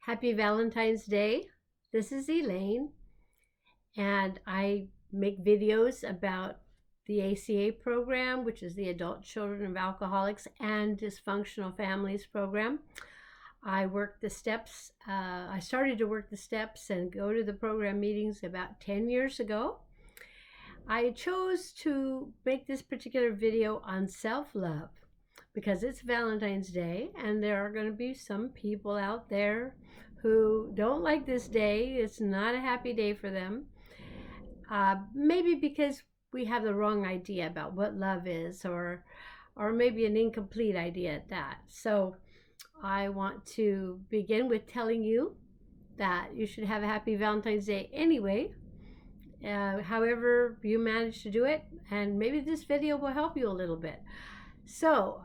Happy Valentine's Day. This is Elaine, and I make videos about the ACA program, which is the Adult Children of Alcoholics and Dysfunctional Families program. I started to work the steps and go to the program meetings about 10 years ago. I chose to make this particular video on self-love because it's Valentine's Day, and there are going to be some people out there who don't like this day. It's not a happy day for them. Maybe because we have the wrong idea about what love is, or maybe an incomplete idea at that. So I want to begin with telling you that you should have a happy Valentine's Day anyway, however you manage to do it, and maybe this video will help you a little bit. So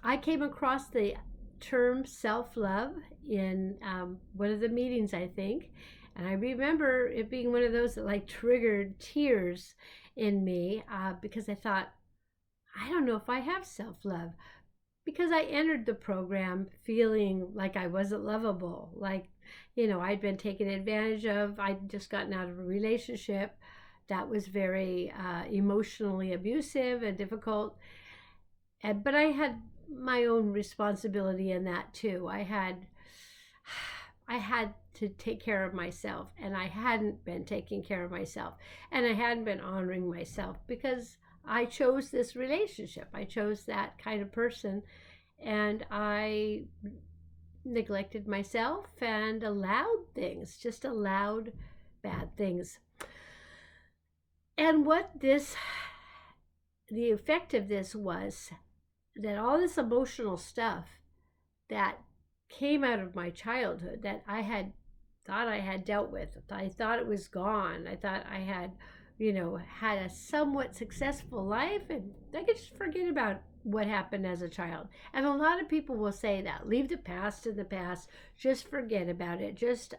I came across the term self-love in one of the meetings, I think, and I remember it being one of those that like triggered tears in me because I thought, I don't know if I have self-love, because I entered the program feeling like I wasn't lovable, like, I'd been taken advantage of. I'd just gotten out of a relationship that was very emotionally abusive and difficult, but I had my own responsibility in that too. I had to take care of myself, and I hadn't been taking care of myself, and I hadn't been honoring myself because I chose this relationship. I chose that kind of person, and I neglected myself and allowed bad things. And the effect of this was that all this emotional stuff that came out of my childhood that I had thought I had dealt with, I thought it was gone. I thought I had, had a somewhat successful life, and I could just forget about what happened as a child. And a lot of people will say that, leave the past in the past, just forget about it, just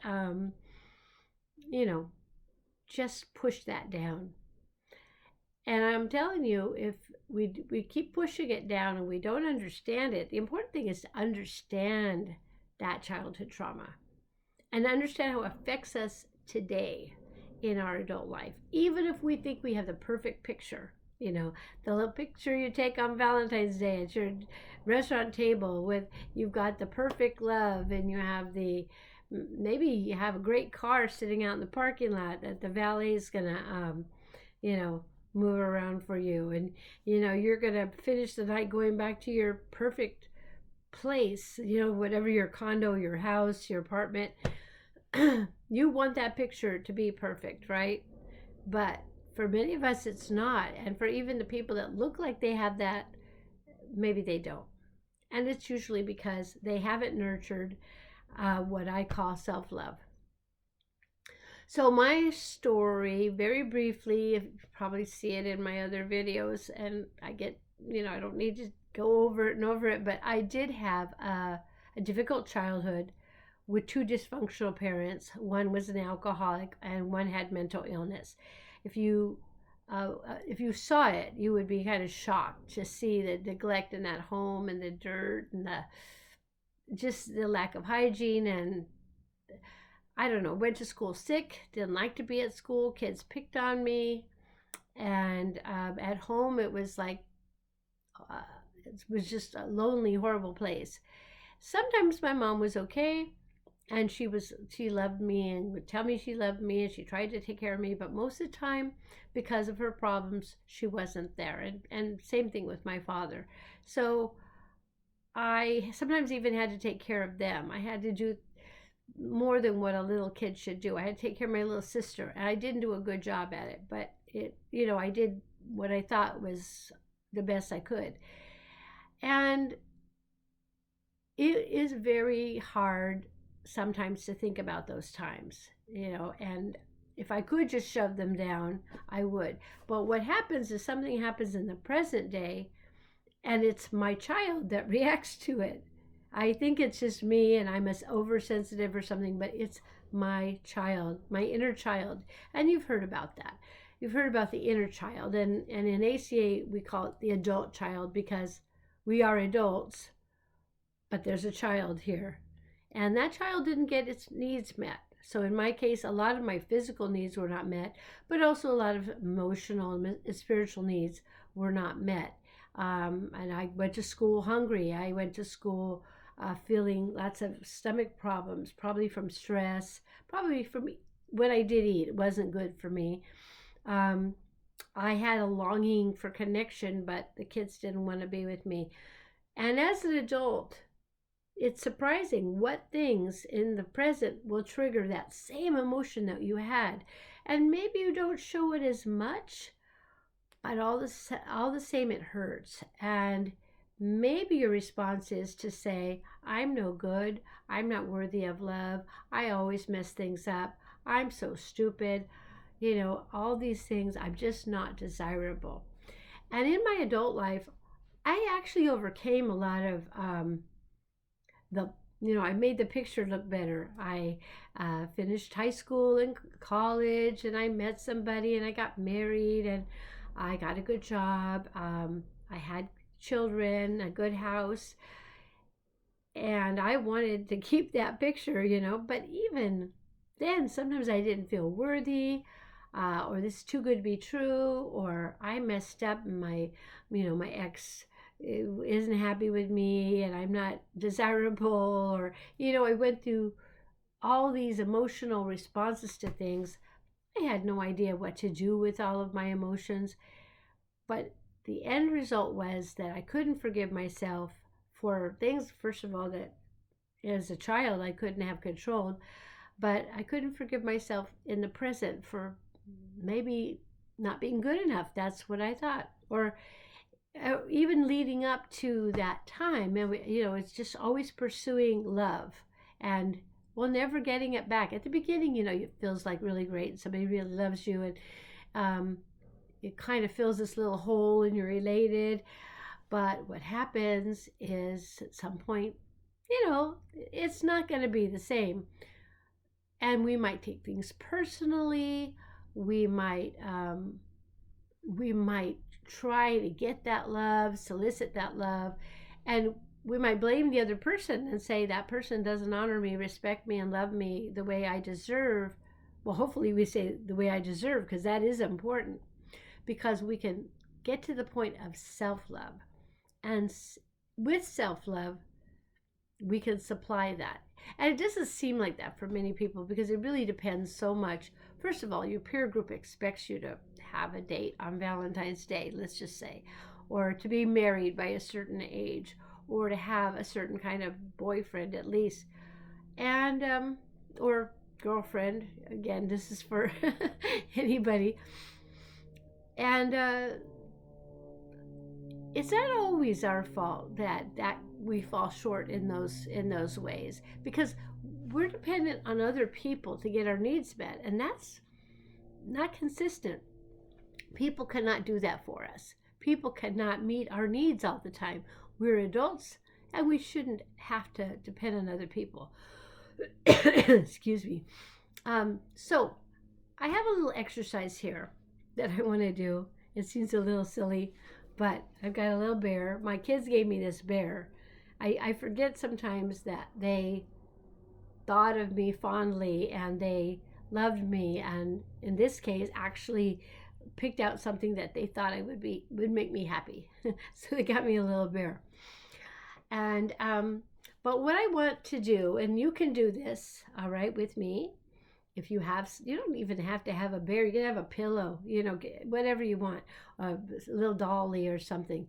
push that down. And I'm telling you, if we keep pushing it down and we don't understand it, the important thing is to understand that childhood trauma and understand how it affects us today in our adult life. Even if we think we have the perfect picture, the little picture you take on Valentine's Day at your restaurant table with, you've got the perfect love, and maybe you have a great car sitting out in the parking lot that the valet's gonna, move around for you, and you're gonna finish the night going back to your perfect place, whatever, your condo, your house, your apartment. You want that picture to be perfect, right? But for many of us it's not, and for even the people that look like they have that, maybe they don't. And it's usually because they haven't nurtured what I call self-love. So my story, very briefly, you probably see it in my other videos, and I don't need to go over it and over it, but I did have a difficult childhood with two dysfunctional parents. One was an alcoholic and one had mental illness. If you saw it, you would be kind of shocked to see the neglect in that home, and the dirt, and the lack of hygiene. And I don't know, went to school sick, didn't like to be at school, kids picked on me, and at home it was like, it was just a lonely, horrible place. Sometimes my mom was okay, and she loved me and would tell me she loved me, and she tried to take care of me, but most of the time, because of her problems, she wasn't there. And same thing with my father. So I sometimes even had to take care of them. I had to do more than what a little kid should do. I had to take care of my little sister, and I didn't do a good job at it, but I did what I thought was the best I could. And it is very hard sometimes to think about those times, and if I could just shove them down, I would. But what happens is something happens in the present day, and it's my child that reacts to it. I think it's just me, and I'm oversensitive or something, but it's my child, my inner child. And you've heard about that. You've heard about the inner child. And in ACA, we call it the adult child, because we are adults, but there's a child here. And that child didn't get its needs met. So in my case, a lot of my physical needs were not met, but also a lot of emotional and spiritual needs were not met. And I went to school hungry. I went to school feeling lots of stomach problems, probably from stress, probably from what I did eat. It wasn't good for me. Um, I had a longing for connection, but the kids didn't want to be with me. And as an adult, it's surprising what things in the present will trigger that same emotion that you had. And maybe you don't show it as much, but all the same it hurts. And maybe your response is to say, I'm no good. I'm not worthy of love. I always mess things up. I'm so stupid. All these things, I'm just not desirable. And in my adult life, I actually overcame a lot of the I made the picture look better. I finished high school and college, and I met somebody, and I got married, and I got a good job. I had children, a good house, and I wanted to keep that picture, but even then, sometimes I didn't feel worthy, or this is too good to be true, or I messed up, and my ex isn't happy with me, and I'm not desirable, or I went through all these emotional responses to things. I had no idea what to do with all of my emotions, but the end result was that I couldn't forgive myself for things, first of all, that as a child I couldn't have controlled, but I couldn't forgive myself in the present for maybe not being good enough. That's what I thought. Or even leading up to that time, and it's just always pursuing love, and never getting it back. At the beginning, it feels like really great, and somebody really loves you, and it kind of fills this little hole, and you're elated. But what happens is at some point, it's not going to be the same, and we might take things personally. We might try to get that love, solicit that love, and we might blame the other person and say that person doesn't honor me, respect me, and love me the way I deserve. Well, hopefully we say the way I deserve, because that is important, because we can get to the point of self-love. And with self-love, we can supply that. And it doesn't seem like that for many people, because it really depends so much. First of all, your peer group expects you to have a date on Valentine's Day, let's just say, or to be married by a certain age, or to have a certain kind of boyfriend at least, and or girlfriend. Again, this is for anybody. And it's not always our fault that we fall short in those ways, because we're dependent on other people to get our needs met, and that's not consistent. People cannot do that for us. People cannot meet our needs all the time. We're adults, and we shouldn't have to depend on other people. Excuse me. So I have a little exercise here that I want to do. It seems a little silly, but I've got a little bear. My kids gave me this bear. I forget sometimes that they thought of me fondly, and they loved me, and in this case actually picked out something that they thought would make me happy. So they got me a little bear. And but what I want to do, and you can do this, all right, with me. If you don't even have to have a bear. You can have a pillow, whatever you want, a little dolly or something,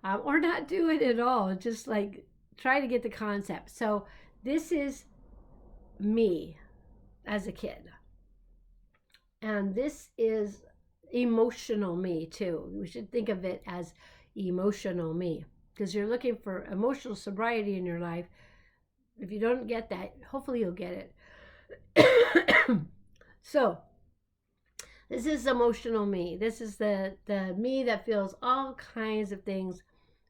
or not do it at all. Just like try to get the concept. So this is me as a kid, and this is emotional me too. We should think of it as emotional me, because you're looking for emotional sobriety in your life. If you don't get that, hopefully you'll get it. So this is emotional me. This is the me that feels all kinds of things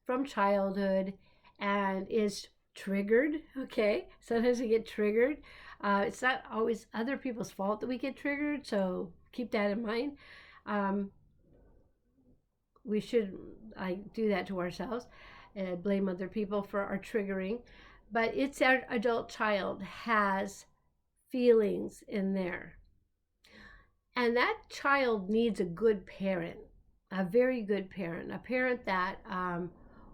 from childhood and is triggered. Okay, sometimes we get triggered. It's not always other people's fault that we get triggered, so keep that in mind. We should do that to ourselves, blame other people for our triggering. but its adult child has feelings in there. And that child needs a good parent, a very good parent, a parent that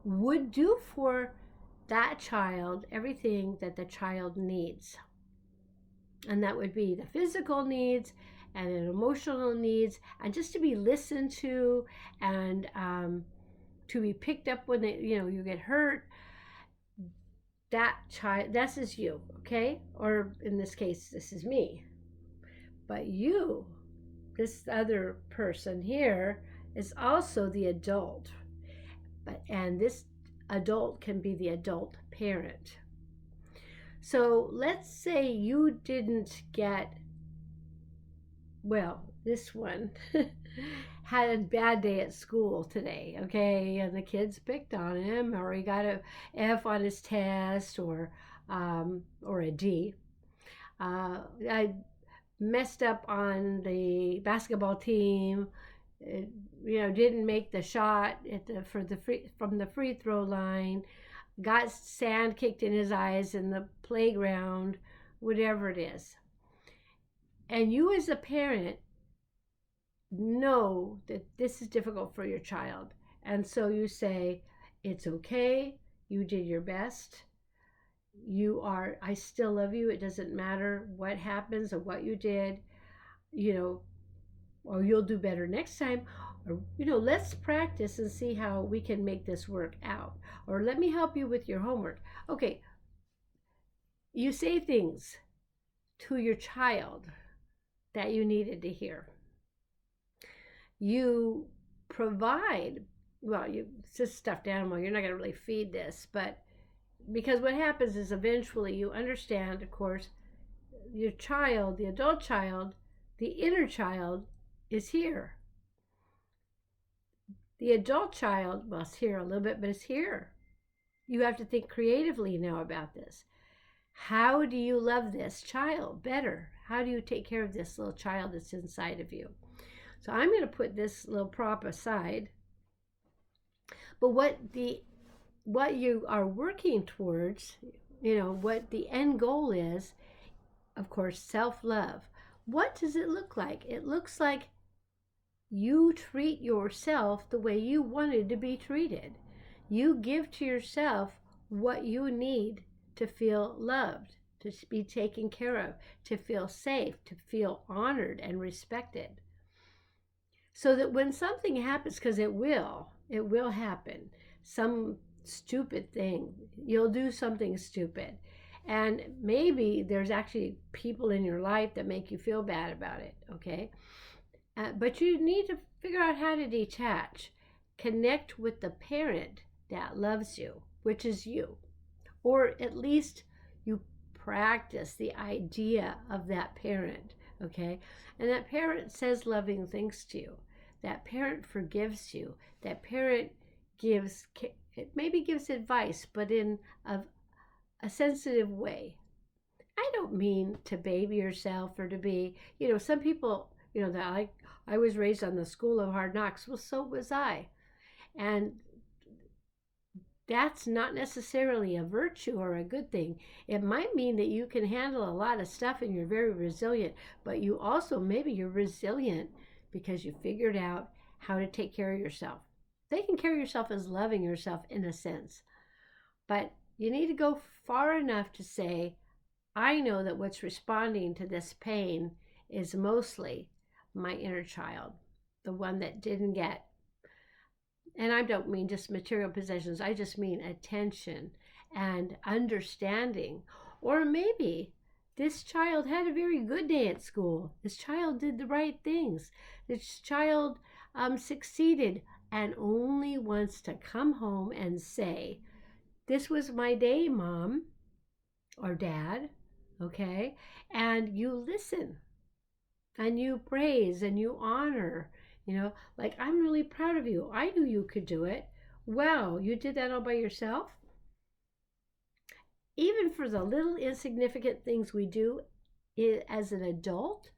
would do for that child everything that the child needs. And that would be the physical needs and the emotional needs, and just to be listened to, and to be picked up when you get hurt. That child, this is you, okay? Or in this case, this is me. But you, this other person here, is also the adult. And this adult can be the adult parent. So let's say you didn't get, well, this one had a bad day at school today, okay? And the kids picked on him, or he got a F on his test, or a D. I messed up on the basketball team. Didn't make the shot from the free throw line. Got sand kicked in his eyes in the playground, whatever it is. And you as a parent know that this is difficult for your child. And so you say, it's okay, you did your best. I still love you. It doesn't matter what happens or what you did, or you'll do better next time. Or, let's practice and see how we can make this work out. Or let me help you with your homework. Okay. You say things to your child that you needed to hear. You provide, well, it's a stuffed animal. You're not going to really feed this, but because what happens is eventually you understand, of course, your child, the adult child, the inner child is here. The adult child, well, it's here a little bit, but it's here. You have to think creatively now about this. How do you love this child better? How do you take care of this little child that's inside of you? So I'm going to put this little prop aside. But what you are working towards, what the end goal is, of course, self-love. What does it look like? It looks like you treat yourself the way you wanted to be treated. You give to yourself what you need to feel loved, to be taken care of, to feel safe, to feel honored and respected. So that when something happens, because it will happen, some stupid thing, you'll do something stupid. And maybe there's actually people in your life that make you feel bad about it, okay? But you need to figure out how to detach. Connect with the parent that loves you, which is you. Or at least you practice the idea of that parent, okay? And that parent says loving things to you. That parent forgives you. That parent maybe gives advice, but in a sensitive way. I don't mean to baby yourself or to be, some people, that I was raised on the school of hard knocks. Well, so was I. And that's not necessarily a virtue or a good thing. It might mean that you can handle a lot of stuff and you're very resilient, but you also, maybe you're resilient because you figured out how to take care of yourself. Taking care of yourself is loving yourself in a sense. But you need to go far enough to say, I know that what's responding to this pain is mostly my inner child, the one that didn't get. And I don't mean just material possessions. I just mean attention and understanding. Or maybe this child had a very good day at school. This child did the right things. This child succeeded and only wants to come home and say, this was my day, Mom or Dad, okay? And you listen and you praise and you honor. Like, I'm really proud of you. I knew you could do it. Wow, you did that all by yourself? Even for the little insignificant things we do as an adult,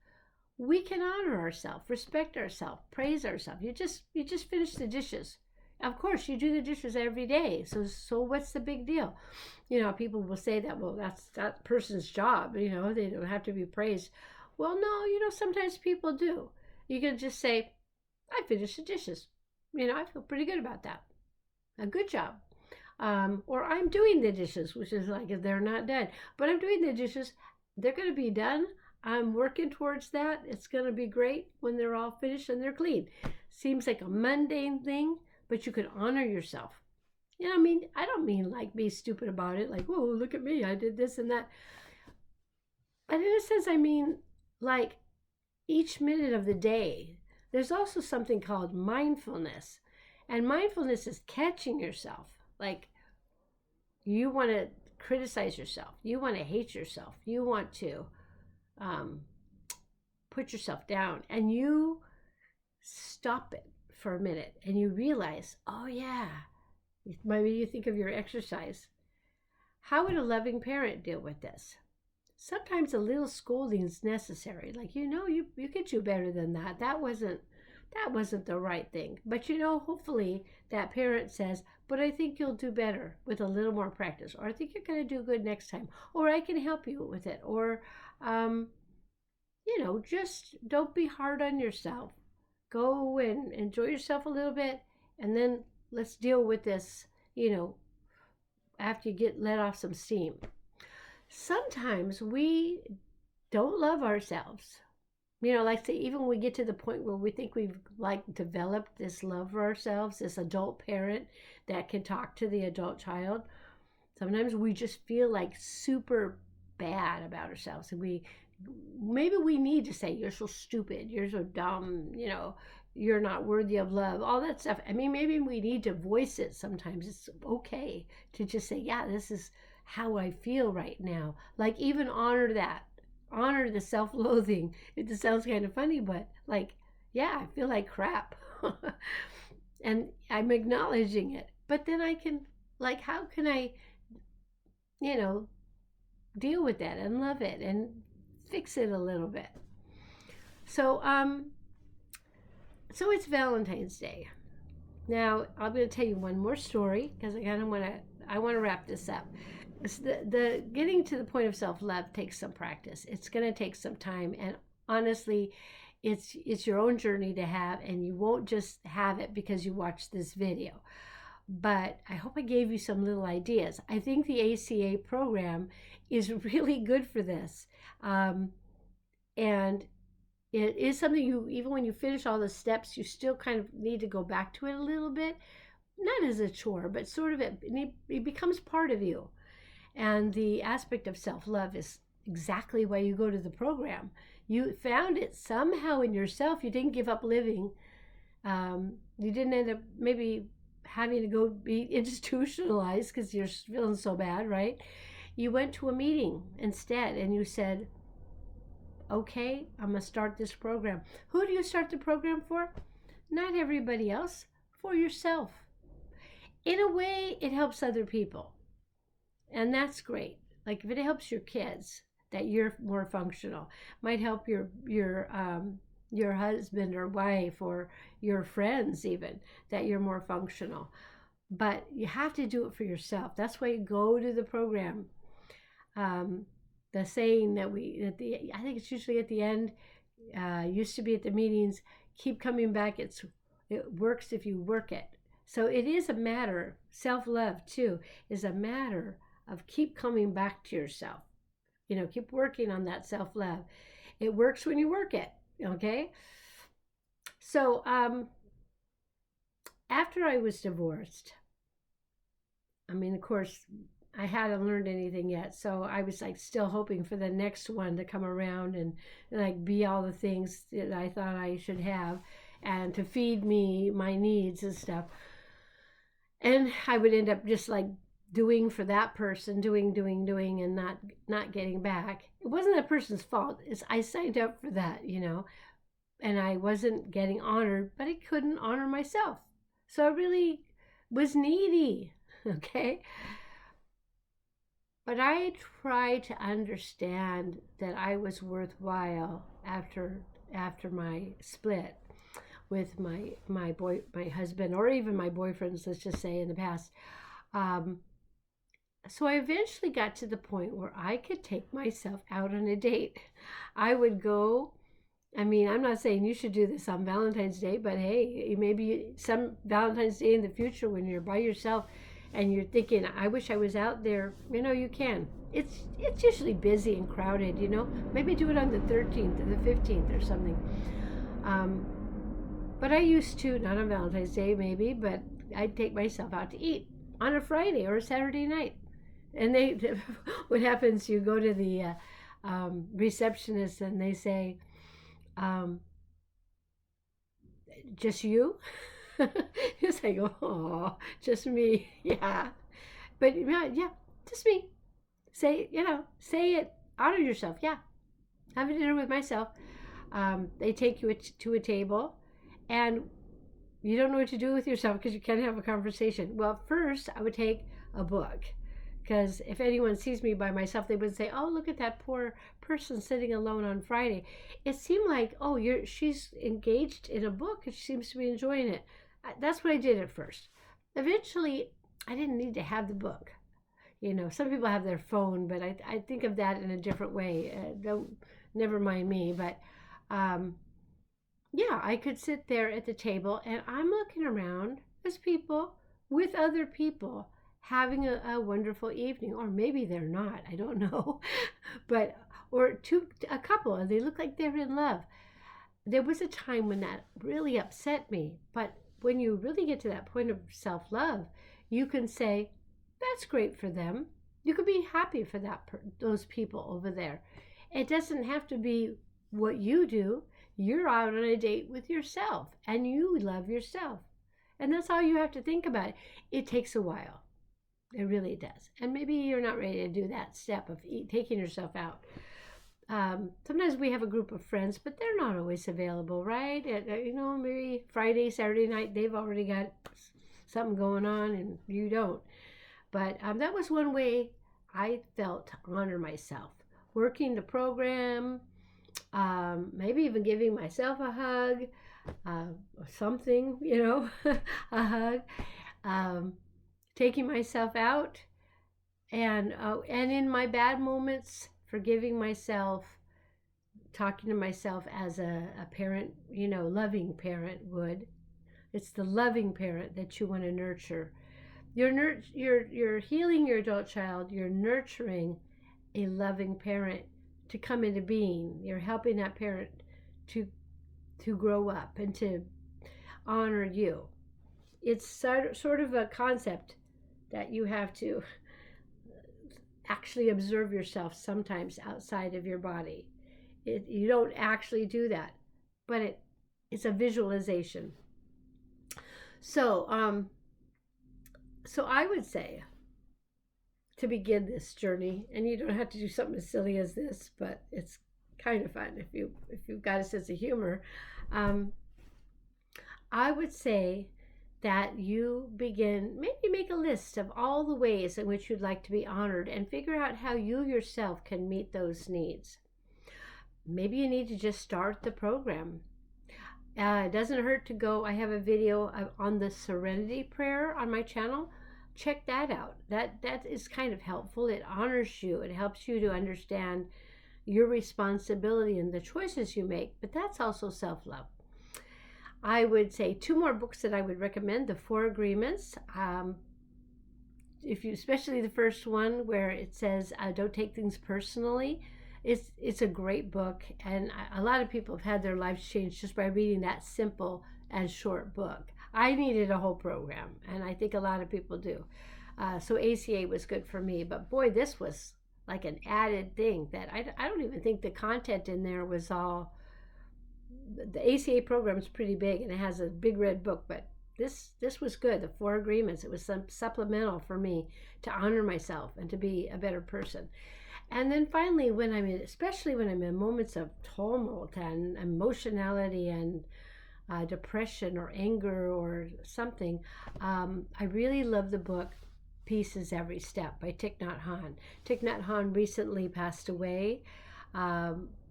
we can honor ourselves, respect ourselves, praise ourselves. You just finished the dishes. of course, you do the dishes every day. So what's the big deal? People will say that, well, that's that person's job. They don't have to be praised. Well, no, sometimes people do. You can just say, I finished the dishes. I feel pretty good about that. A good job. Or I'm doing the dishes, which is like if they're not done. But I'm doing the dishes. They're going to be done. I'm working towards that. It's going to be great when they're all finished and they're clean. Seems like a mundane thing, but you can honor yourself. I don't mean like be stupid about it, like, whoa, look at me, I did this and that. But in a sense, I mean, like each minute of the day, there's also something called mindfulness. And mindfulness is catching yourself. Like, you want to criticize yourself. You want to hate yourself. You want to put yourself down. And you stop it for a minute. And you realize, oh, yeah. Maybe you think of your exercise. How would a loving parent deal with this? Sometimes a little scolding is necessary. Like, you could do better than that. That wasn't the right thing. But hopefully that parent says, but I think you'll do better with a little more practice. Or I think you're going to do good next time. Or I can help you with it. Or, just don't be hard on yourself. Go and enjoy yourself a little bit. And then let's deal with this, after you get let off some steam. Sometimes we don't love ourselves. Like say, even when we get to the point where we think we've developed this love for ourselves, this adult parent that can talk to the adult child, sometimes we just feel like super bad about ourselves. And maybe we need to say, you're so stupid, you're so dumb, you're not worthy of love, all that stuff. Maybe we need to voice it sometimes. It's okay to just say, yeah, this is how I feel right now. Like, even honor that. Honor the self-loathing. It just sounds kind of funny, but yeah, I feel like crap. And I'm acknowledging it. But then I can, how can I, deal with that and love it and fix it a little bit? So it's Valentine's Day. Now, I'm going to tell you one more story because I want to wrap this up. The getting to the point of self-love takes some practice. It's going to take some time, and honestly, it's your own journey to have, and you won't just have it because you watched this video. But I hope I gave you some little ideas. I think the ACA program is really good for this, and it is something even when you finish all the steps, you still kind of need to go back to it a little bit, not as a chore, but sort of it becomes part of you. And the aspect of self-love is exactly why you go to the program. You found it somehow in yourself. You didn't give up living. You didn't end up maybe having to go be institutionalized because you're feeling so bad, right? You went to a meeting instead and you said, okay, I'm going to start this program. Who do you start the program for? Not everybody else, for yourself. In a way, it helps other people. And that's great. Like if it helps your kids, that you're more functional. Might help your husband or wife or your friends even, that you're more functional. But you have to do it for yourself. That's why you go to the program. The saying that I think it's usually at the end, used to be at the meetings, keep coming back. It works if you work it. So it is a matter, self-love too, is a matter of keep coming back to yourself. Keep working on that self-love. It works when you work it, okay? So after I was divorced, of course, I hadn't learned anything yet. So I was still hoping for the next one to come around and be all the things that I thought I should have and to feed me my needs and stuff. And I would end up just doing for that person, doing and not getting back. It wasn't that person's fault. I signed up for that, and I wasn't getting honored, but I couldn't honor myself. So I really was needy, okay? But I tried to understand that I was worthwhile after my split with my husband, or even my boyfriends, let's just say, in the past. So I eventually got to the point where I could take myself out on a date. I would go. I mean, I'm not saying you should do this on Valentine's Day, but hey, maybe some Valentine's Day in the future when you're by yourself and you're thinking, I wish I was out there, you can. It's usually busy and crowded, Maybe do it on the 13th or the 15th or something. But I used to, not on Valentine's Day maybe, but I'd take myself out to eat on a Friday or a Saturday night. And what happens, you go to the receptionist and they say, just you? It's like, oh, just me. Yeah. But yeah, just me. Say it. Honor yourself. Yeah. Have a dinner with myself. They take you to a table and you don't know what to do with yourself because you can't have a conversation. Well, first I would take a book. Because if anyone sees me by myself, they would say, oh, look at that poor person sitting alone on Friday. It seemed like, oh, she's engaged in a book and she seems to be enjoying it. That's what I did at first. Eventually, I didn't need to have the book. Some people have their phone, but I think of that in a different way. Never mind me. But yeah, I could sit there at the table and I'm looking around as people with other people having a wonderful evening, or maybe they're not, I don't know, but or a couple and they look like they're in love. There was a time when that really upset me, but when you really get to that point of self-love, you can say, that's great for them. You could be happy for those people over there. It doesn't have to be what you do. You're out on a date with yourself and you love yourself. And that's how you have to think about it. It takes a while. It really does. And maybe you're not ready to do that step of taking yourself out. Sometimes we have a group of friends, but they're not always available, right? Maybe Friday, Saturday night, they've already got something going on and you don't. But that was one way I felt to honor myself. Working the program, maybe even giving myself a hug, or something, a hug. Taking myself out and in my bad moments, forgiving myself, talking to myself as a parent, loving parent would. It's the loving parent that you want to nurture. You're healing your adult child. You're nurturing a loving parent to come into being. You're helping that parent to grow up and to honor you. It's sort of a concept that you have to actually observe yourself sometimes outside of your body. You don't actually do that, but it's a visualization. So I would say, to begin this journey, and you don't have to do something as silly as this, but it's kind of fun if you've got a sense of humor. I would say that you maybe make a list of all the ways in which you'd like to be honored and figure out how you yourself can meet those needs. Maybe you need to just start the program. It doesn't hurt to go. I have a video on the Serenity Prayer on my channel. Check that out. That is kind of helpful. It honors you. It helps you to understand your responsibility and the choices you make, but that's also self-love. I would say 2 more books that I would recommend. The 4 Agreements. Especially the first one where it says, don't take things personally. It's a great book, and a lot of people have had their lives changed just by reading that simple and short book. I needed a whole program, and I think a lot of people do. So ACA was good for me, but boy, this was like an added thing that I don't even think the content in there was all. The ACA program is pretty big and it has a big red book, but this was good. The 4 Agreements, it was some supplemental for me to honor myself and to be a better person. And then finally, especially when I'm in moments of tumult and emotionality and depression or anger or something, I really love the book Peace is Every Step by Thich Nhat Hanh. Thich Nhat Hanh recently passed away.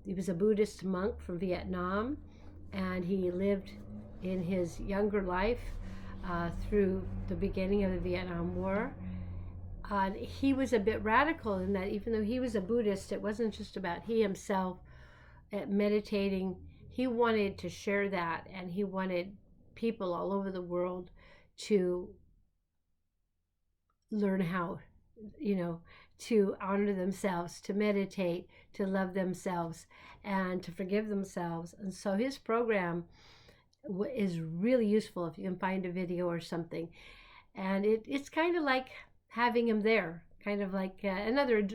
He was a Buddhist monk from Vietnam, and he lived in his younger life through the beginning of the Vietnam War. He was a bit radical in that even though he was a Buddhist, it wasn't just about he himself meditating. He wanted to share that, and he wanted people all over the world to learn how, to honor themselves, to meditate, to love themselves, and to forgive themselves. And so his program is really useful if you can find a video or something. And it's kind of like having him there, kind of like another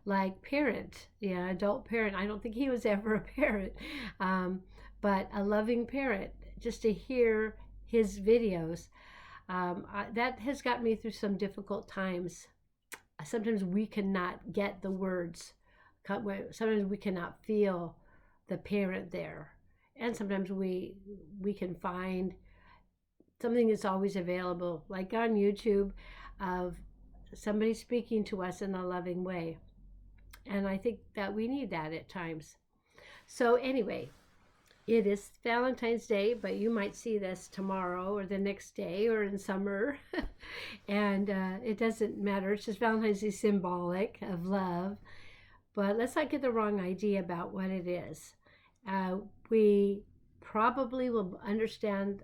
like parent, adult parent. I don't think he was ever a parent, but a loving parent. Just to hear his videos, that has got me through some difficult times. Sometimes we cannot get the words. Sometimes we cannot feel the parent there. And sometimes we can find something that's always available, like on YouTube, of somebody speaking to us in a loving way. And I think that we need that at times. So anyway, it is Valentine's Day, but you might see this tomorrow or the next day or in summer. And it doesn't matter. It's just Valentine's Day, symbolic of love. But let's not get the wrong idea about what it is. We probably will understand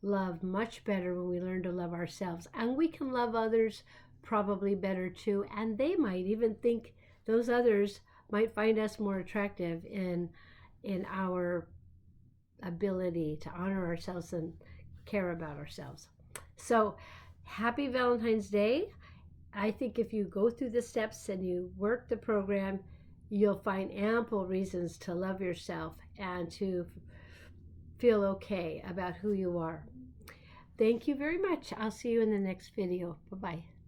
love much better when we learn to love ourselves. And we can love others probably better too. And they might even think those others might find us more attractive in our ability to honor ourselves and care about ourselves. So happy Valentine's Day. I think if you go through the steps and you work the program, you'll find ample reasons to love yourself and to feel okay about who you are. Thank you very much. I'll see you in the next video. Bye-bye.